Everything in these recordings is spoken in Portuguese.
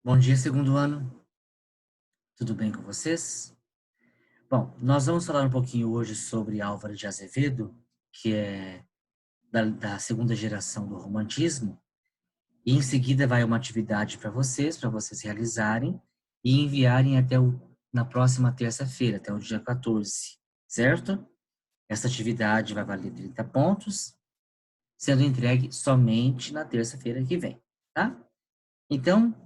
Bom dia, segundo ano. Tudo bem com vocês? Bom, nós vamos falar um pouquinho hoje sobre Álvaro de Azevedo, que é da segunda geração do romantismo, e em seguida vai uma atividade para vocês realizarem e enviarem na próxima terça-feira, até o dia 14, certo? Essa atividade vai valer 30 pontos, sendo entregue somente na terça-feira que vem, tá? Então,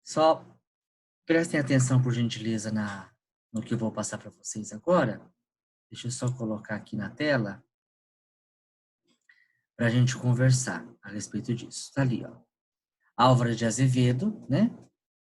só prestem atenção, por gentileza, no que eu vou passar para vocês agora. Deixa eu só colocar aqui na tela para a gente conversar a respeito disso. Está ali, ó. Álvaro de Azevedo, né?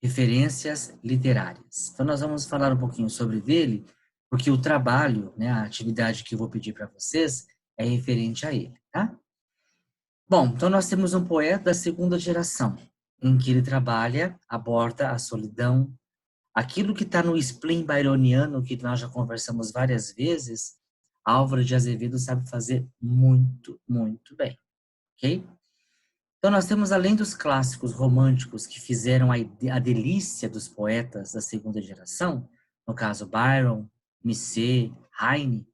Referências literárias. Então, nós vamos falar um pouquinho sobre dele, porque o trabalho, né, a atividade que eu vou pedir para vocês é referente a ele, tá? Bom, então nós temos um poeta da segunda geração, em que ele trabalha, aborda a solidão, aquilo que está no spleen byroniano, que nós já conversamos várias vezes, Álvaro de Azevedo sabe fazer muito, muito bem, ok? Então nós temos, além dos clássicos românticos que fizeram a delícia dos poetas da segunda geração, no caso Byron, Misset, Heine,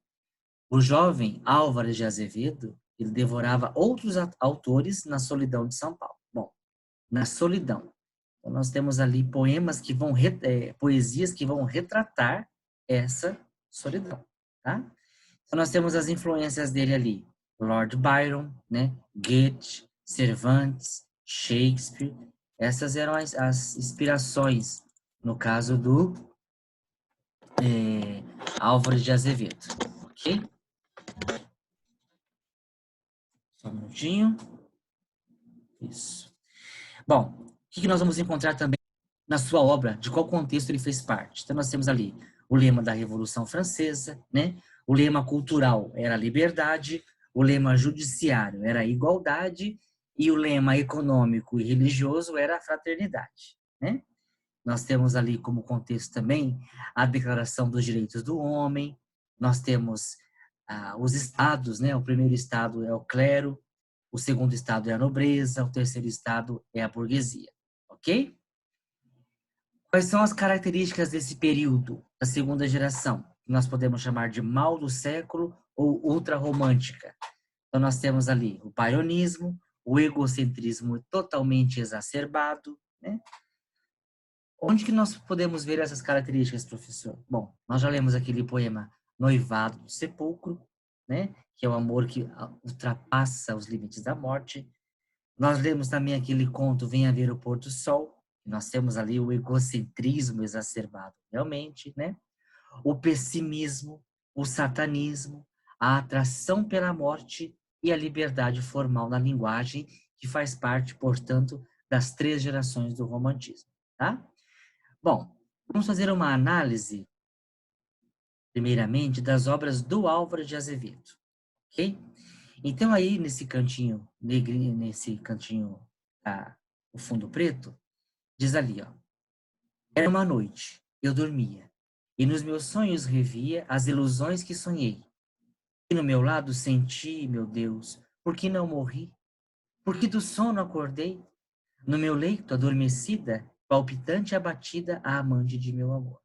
o jovem Álvaro de Azevedo, ele devorava outros autores na solidão de São Paulo. Bom, na solidão. Então, nós temos ali poesias que vão retratar essa solidão, tá? Então, nós temos as influências dele ali, Lord Byron, né? Goethe, Cervantes, Shakespeare, essas eram as inspirações, no caso do Álvares de Azevedo, ok? Só um minutinho. Isso. Bom, o que nós vamos encontrar também na sua obra, de qual contexto ele fez parte? Então, nós temos ali o lema da Revolução Francesa, né? O lema cultural era a liberdade, o lema judiciário era a igualdade e o lema econômico e religioso era a fraternidade, né? Nós temos ali como contexto também a Declaração dos Direitos do Homem, nós temos os estados, né? O primeiro estado é o clero, o segundo estado é a nobreza, o terceiro estado é a burguesia, ok? Quais são as características desse período, da segunda geração, que nós podemos chamar de mal do século ou ultrarromântica? Então, nós temos ali o pionismo, o egocentrismo totalmente exacerbado, né? Onde que nós podemos ver essas características, professor? Bom, nós já lemos aquele poema Noivado do Sepulcro, né? Que é o amor que ultrapassa os limites da morte. Nós lemos também aquele conto Venha Ver o Pôr do Sol. Nós temos ali o egocentrismo exacerbado, realmente, né? O pessimismo, o satanismo, a atração pela morte e a liberdade formal na linguagem, que faz parte, portanto, das três gerações do romantismo, tá? Bom, vamos fazer uma análise, primeiramente, das obras do Álvaro de Azevedo, ok? Então, aí, nesse cantinho negrinho, nesse cantinho, o fundo preto, diz ali, ó. Era uma noite, eu dormia, e nos meus sonhos revia as ilusões que sonhei. E no meu lado senti, meu Deus, por que não morri? Por que do sono acordei? No meu leito, adormecida, palpitante e abatida, a amante de meu amor.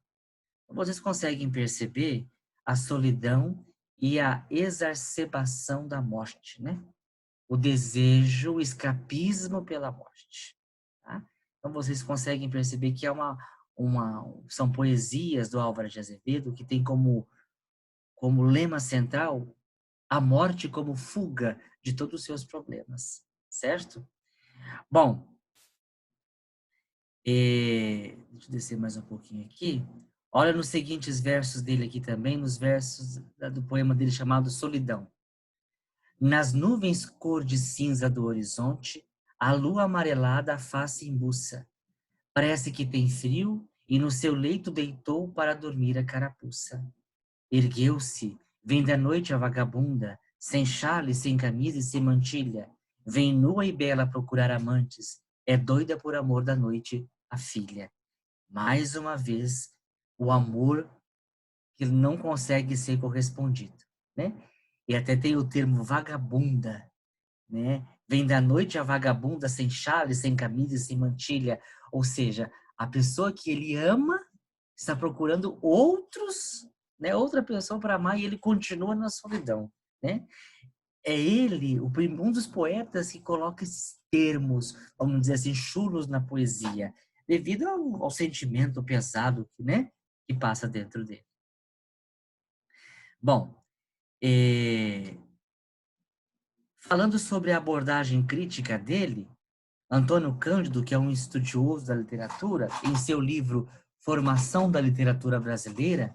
Vocês conseguem perceber a solidão e a exacerbação da morte, né? O desejo, o escapismo pela morte. Tá? Então, vocês conseguem perceber que é são poesias do Álvaro de Azevedo que tem como lema central a morte como fuga de todos os seus problemas, certo? Bom, deixa eu descer mais um pouquinho aqui. Olha nos seguintes versos dele aqui também, nos versos do poema dele chamado Solidão. Nas nuvens cor de cinza do horizonte, a lua amarelada a face embuça. Parece que tem frio e no seu leito deitou para dormir a carapuça. Ergueu-se, vem da noite a vagabunda, sem chale, sem camisa e sem mantilha. Vem nua e bela procurar amantes, é doida por amor da noite, a filha. Mais uma vez, o amor que não consegue ser correspondido, né? E até tem o termo vagabunda, né? Vem da noite a vagabunda sem chale, sem camisa e sem mantilha. Ou seja, a pessoa que ele ama está procurando outros, né, outra pessoa para amar e ele continua na solidão, né? É ele, um dos poetas que coloca esses termos, vamos dizer assim, chulos na poesia, devido ao sentimento pesado, né, que passa dentro dele. Bom, falando sobre a abordagem crítica dele, Antônio Cândido, que é um estudioso da literatura, em seu livro Formação da Literatura Brasileira,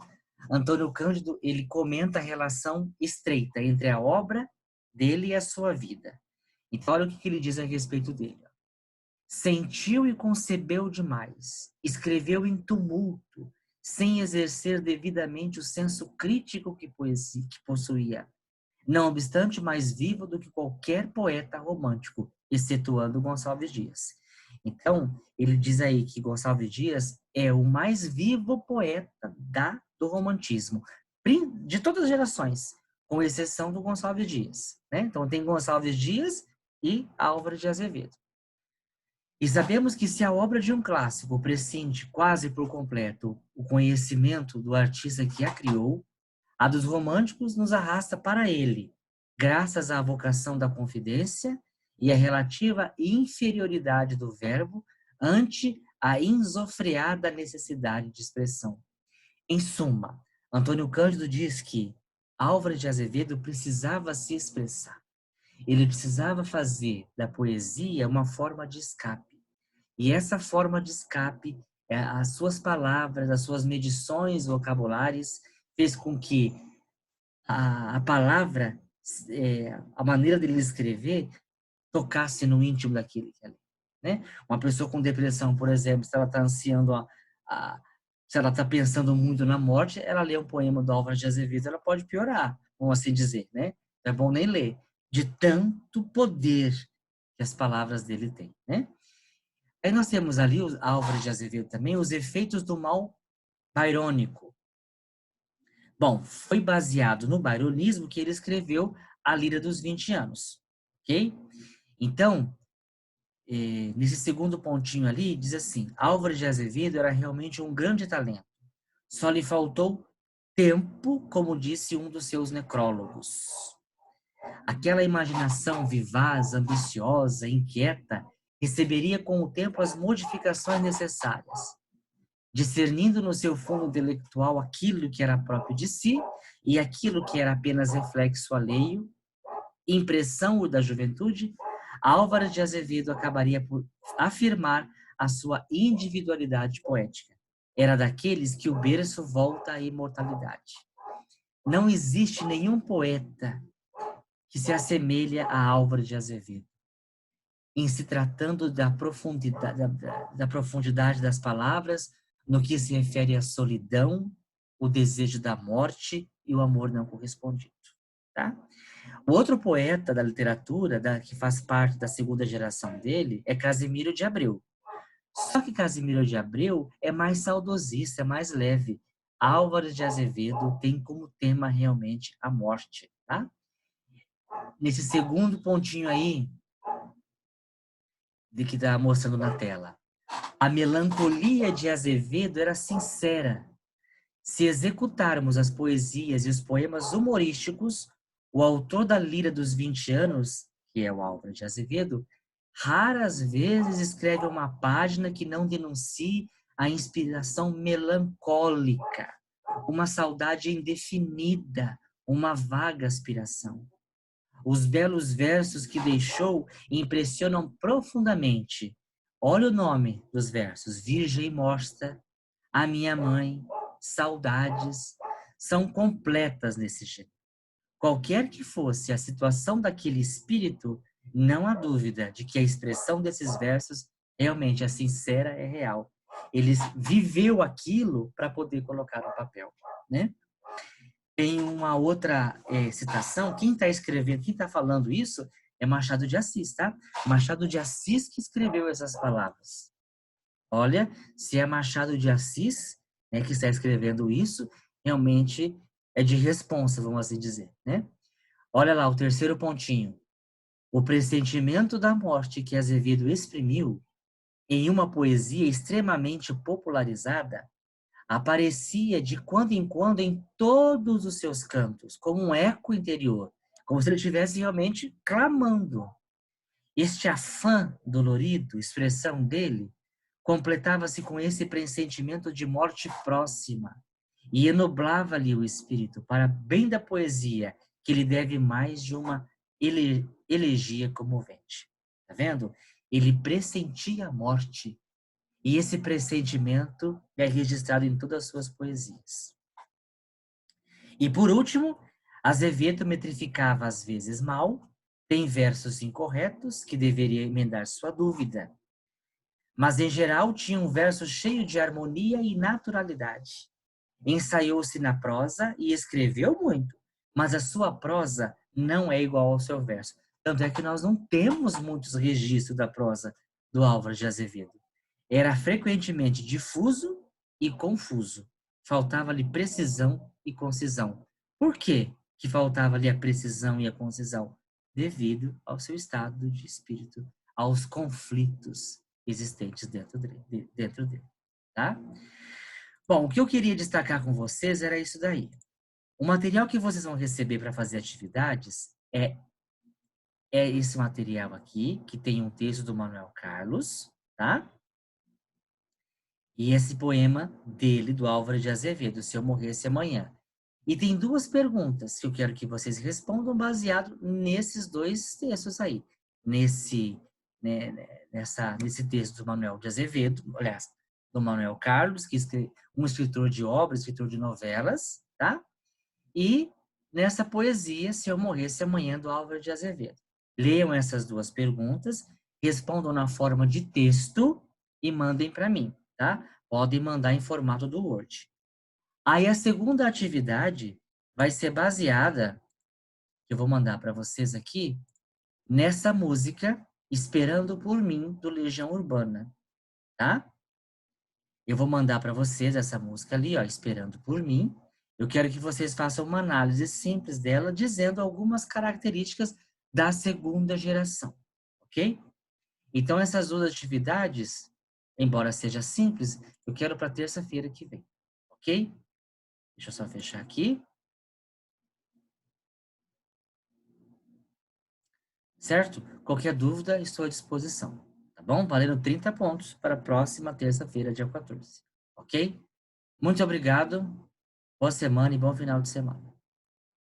Antônio Cândido, ele comenta a relação estreita entre a obra dele e a sua vida. Então, olha o que ele diz a respeito dele. Sentiu e concebeu demais, escreveu em tumulto, sem exercer devidamente o senso crítico que possuía, não obstante mais vivo do que qualquer poeta romântico, excetuando Gonçalves Dias. Então, ele diz aí que Gonçalves Dias é o mais vivo poeta do romantismo, de todas as gerações, com exceção do Gonçalves Dias, né? Então, tem Gonçalves Dias e Álvaro de Azevedo. E sabemos que se a obra de um clássico prescinde quase por completo o conhecimento do artista que a criou, a dos românticos nos arrasta para ele, graças à vocação da confidência e à relativa inferioridade do verbo ante a insofreada necessidade de expressão. Em suma, Antônio Cândido diz que Álvares de Azevedo precisava se expressar. Ele precisava fazer da poesia uma forma de escape. E essa forma de escape, as suas palavras, as suas medições vocabulares, fez com que a palavra, a maneira dele escrever, tocasse no íntimo daquele que é ali, né? Uma pessoa com depressão, por exemplo, se ela está ansiando, se ela está pensando muito na morte, ela lê um poema do Álvares de Azevedo, ela pode piorar, vamos assim dizer, né? É bom nem ler, de tanto poder que as palavras dele têm, né? Aí nós temos ali, o Álvares de Azevedo também, os efeitos do mal bairônico. Bom, foi baseado no baironismo que ele escreveu A Lira dos 20 Anos, ok? Então, nesse segundo pontinho ali, diz assim, Álvares de Azevedo era realmente um grande talento. Só lhe faltou tempo, como disse um dos seus necrólogos. Aquela imaginação vivaz, ambiciosa, inquieta, receberia com o tempo as modificações necessárias, discernindo no seu fundo intelectual aquilo que era próprio de si e aquilo que era apenas reflexo alheio, impressão da juventude, Álvares de Azevedo acabaria por afirmar a sua individualidade poética. Era daqueles que o berço volta à imortalidade. Não existe nenhum poeta que se assemelha a Álvares de Azevedo, em se tratando da profundidade das palavras, no que se refere à solidão, o desejo da morte e o amor não correspondido. Tá? O outro poeta da literatura, que faz parte da segunda geração dele, é Casimiro de Abreu. Só que Casimiro de Abreu é mais saudosista, é mais leve. Álvares de Azevedo tem como tema realmente a morte. Tá? Nesse segundo pontinho aí, de que está mostrando na tela. A melancolia de Azevedo era sincera. Se executarmos as poesias e os poemas humorísticos, o autor da Lira dos 20 Anos, que é o Álvaro de Azevedo, raras vezes escreve uma página que não denuncie a inspiração melancólica, uma saudade indefinida, uma vaga aspiração. Os belos versos que deixou impressionam profundamente. Olha o nome dos versos: Virgem Morta, A Minha Mãe, Saudades, são completas nesse gênero. Qualquer que fosse a situação daquele espírito, não há dúvida de que a expressão desses versos realmente é sincera, é real. Ele viveu aquilo para poder colocar no papel, né? Tem uma outra citação, quem está escrevendo, quem está falando isso é Machado de Assis, tá? Machado de Assis que escreveu essas palavras. Olha, se é Machado de Assis, né, que está escrevendo isso, realmente é de responsa, vamos assim dizer, né? Olha lá, o terceiro pontinho. O pressentimento da morte que Azevedo exprimiu em uma poesia extremamente popularizada aparecia de quando em quando em todos os seus cantos, como um eco interior, como se ele estivesse realmente clamando. Este afã dolorido, expressão dele, completava-se com esse pressentimento de morte próxima e enublava-lhe o espírito para bem da poesia, que lhe deve mais de uma elegia comovente. Tá vendo? Ele pressentia a morte e esse pressentimento é registrado em todas as suas poesias. E por último, Azevedo metrificava às vezes mal, tem versos incorretos que deveria emendar sua dúvida, mas em geral tinha um verso cheio de harmonia e naturalidade. Ensaiou-se na prosa e escreveu muito, mas a sua prosa não é igual ao seu verso. Tanto é que nós não temos muitos registros da prosa do Álvares de Azevedo. Era frequentemente difuso e confuso. Faltava-lhe precisão e concisão. Por quê que faltava-lhe a precisão e a concisão? Devido ao seu estado de espírito, aos conflitos existentes dentro dele, tá? Bom, o que eu queria destacar com vocês era isso daí. O material que vocês vão receber para fazer atividades é esse material aqui, que tem um texto do Manuel Carlos, tá? E esse poema dele, do Álvaro de Azevedo, Se Eu Morresse Amanhã. E tem duas perguntas que eu quero que vocês respondam baseado nesses dois textos aí. Nesse texto do Manuel de Azevedo, aliás, do Manuel Carlos, que é um escritor de obras, escritor de novelas, tá? E nessa poesia, Se Eu Morresse Amanhã, do Álvaro de Azevedo. Leiam essas duas perguntas, respondam na forma de texto e mandem para mim, tá? Podem mandar em formato do Word. Aí a segunda atividade vai ser baseada, que eu vou mandar para vocês aqui, nessa música Esperando por Mim, do Legião Urbana, tá? Eu vou mandar para vocês essa música ali, ó, Esperando por Mim. Eu quero que vocês façam uma análise simples dela, dizendo algumas características da segunda geração, ok? Então, essas duas atividades, embora seja simples, eu quero para terça-feira que vem, ok? Deixa eu só fechar aqui. Certo? Qualquer dúvida, estou à disposição. Tá bom? Valendo 30 pontos para a próxima terça-feira, dia 14. Ok? Muito obrigado. Boa semana e bom final de semana.